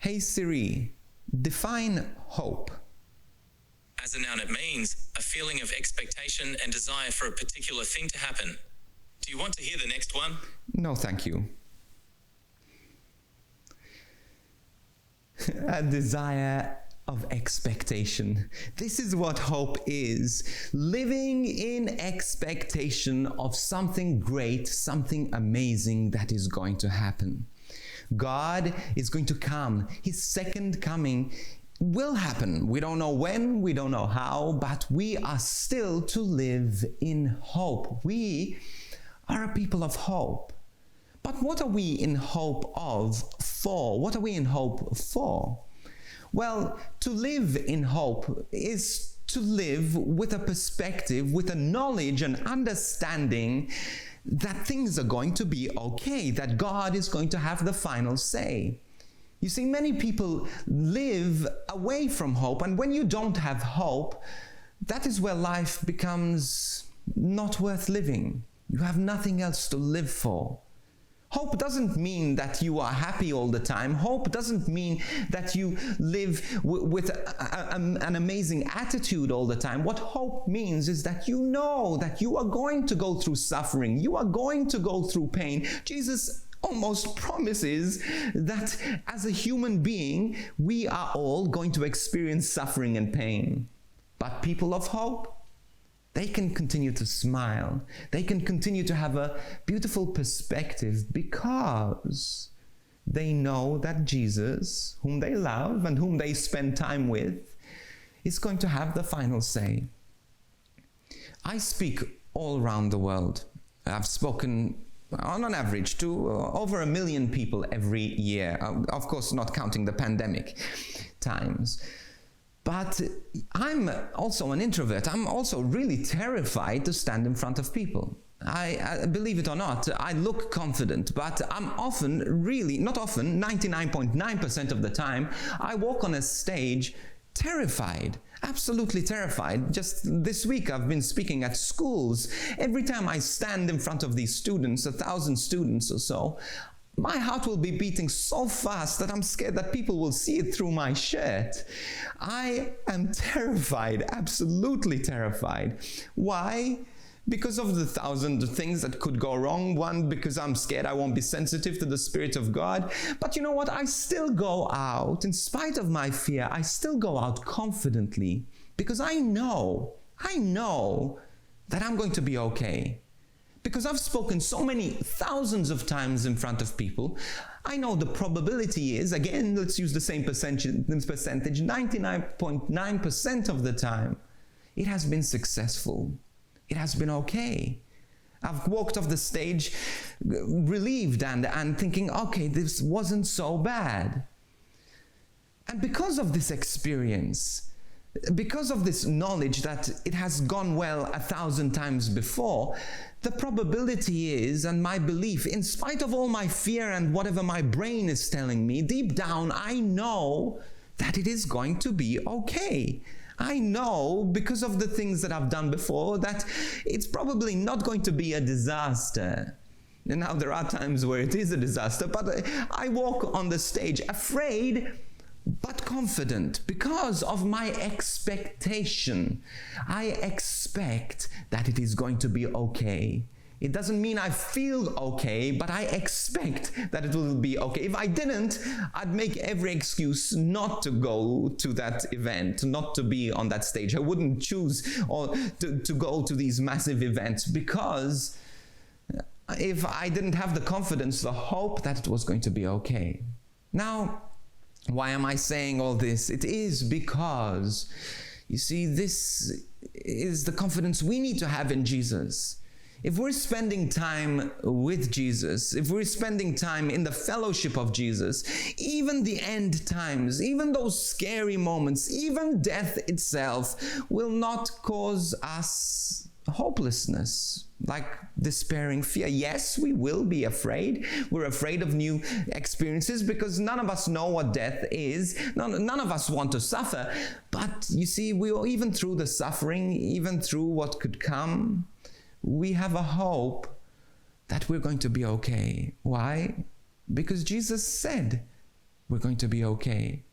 Hey Siri, define hope. As a noun, it means a feeling of expectation and desire for a particular thing to happen. Do you want to hear the next one? No, thank you. A desire of expectation. This is what hope is. Living in expectation of something great, something amazing that is going to happen. God is going to come. His second coming will happen. We don't know when, we don't know how, but we are still to live in hope. We are a people of hope. But what are we in hope of for? What are we in hope for? Well, to live in hope is to live with a perspective, with a knowledge and understanding that things are going to be okay, that God is going to have the final say. You see, many people live away from hope, and when you don't have hope, that is where life becomes not worth living. You have nothing else to live for. Hope doesn't mean that you are happy all the time. Hope doesn't mean that you live with an amazing attitude all the time. What hope means is that you know that you are going to go through suffering. You are going to go through pain. Jesus almost promises that as a human being, we are all going to experience suffering and pain. But people of hope, they can continue to smile. They can continue to have a beautiful perspective because they know that Jesus, whom they love and whom they spend time with, is going to have the final say. I speak all around the world. I've spoken on an average to over 1 million people every year. Of course, not counting the pandemic times. But I'm also an introvert. I'm also really terrified to stand in front of people. I believe it or not, I look confident, but I'm often, really, not often, 99.9% of the time, I walk on a stage terrified, absolutely terrified. Just this week I've been speaking at schools. Every time I stand in front of these students, 1,000 students or so, my heart will be beating so fast that I'm scared that people will see it through my shirt. I am terrified, absolutely terrified. Why? Because of the 1,000 things that could go wrong. One, because I'm scared I won't be sensitive to the Spirit of God. But you know what? I still go out, in spite of my fear, I still go out confidently because I know that I'm going to be okay. Because I've spoken so many thousands of times in front of people, I know the probability is, again, let's use the same percentage, 99.9% of the time, it has been successful. It has been okay. I've walked off the stage relieved and thinking, okay, this wasn't so bad. And because of this experience, because of this knowledge that it has gone well 1,000 times before, the probability is, and my belief, in spite of all my fear and whatever my brain is telling me, deep down I know that it is going to be okay. I know, because of the things that I've done before, that it's probably not going to be a disaster. And now there are times where it is a disaster, but I walk on the stage afraid but confident because of my expectation. I expect that it is going to be okay. It doesn't mean I feel okay, but I expect that it will be okay. If I didn't, I'd make every excuse not to go to that event, not to be on that stage. I wouldn't choose to go to these massive events because if I didn't have the confidence, the hope that it was going to be okay. Now, why am I saying all this? It is because, you see, this is the confidence we need to have in Jesus. If we're spending time with Jesus, if we're spending time in the fellowship of Jesus, even the end times, even those scary moments, even death itself will not cause us hopelessness, like despairing fear. Yes, we will be afraid. We're afraid of new experiences because none of us know what death is. None of us want to suffer. But you see, even through the suffering, even through what could come, we have a hope that we're going to be okay. Why? Because Jesus said we're going to be okay.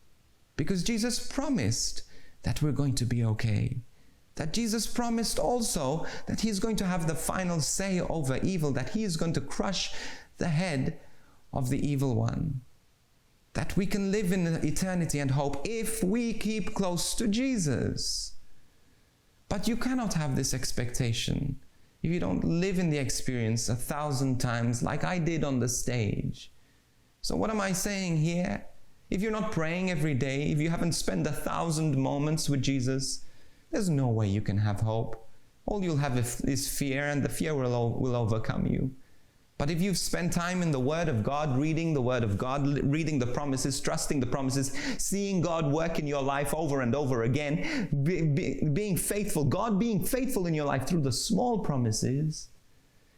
Because Jesus promised that we're going to be okay. That Jesus promised also that he's going to have the final say over evil, that he is going to crush the head of the evil one. That we can live in eternity and hope if we keep close to Jesus. But you cannot have this expectation if you don't live in the experience 1,000 times like I did on the stage. So what am I saying here? If you're not praying every day, if you haven't spent 1,000 moments with Jesus, there's no way you can have hope. All you'll have is fear, and the fear will overcome you. But if you've spent time in the Word of God, reading the Word of God, reading the promises, trusting the promises, seeing God work in your life over and over again, being faithful, God being faithful in your life through the small promises,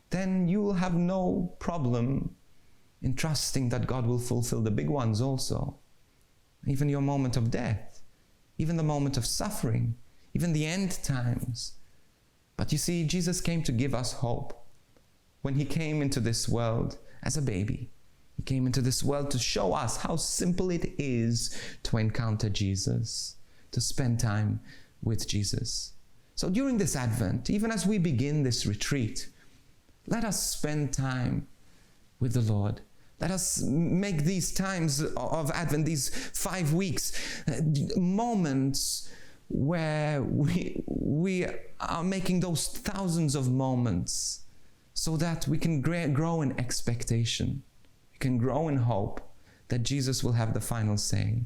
then you will have no problem in trusting that God will fulfill the big ones also. Even your moment of death, even the moment of suffering, even the end times. But you see, Jesus came to give us hope. When he came into this world as a baby, he came into this world to show us how simple it is to encounter Jesus, to spend time with Jesus. So during this Advent, even as we begin this retreat, let us spend time with the Lord. Let us make these times of Advent, these 5 weeks, moments where we are making those thousands of moments, so that we can grow in expectation. We can grow in hope that Jesus will have the final say.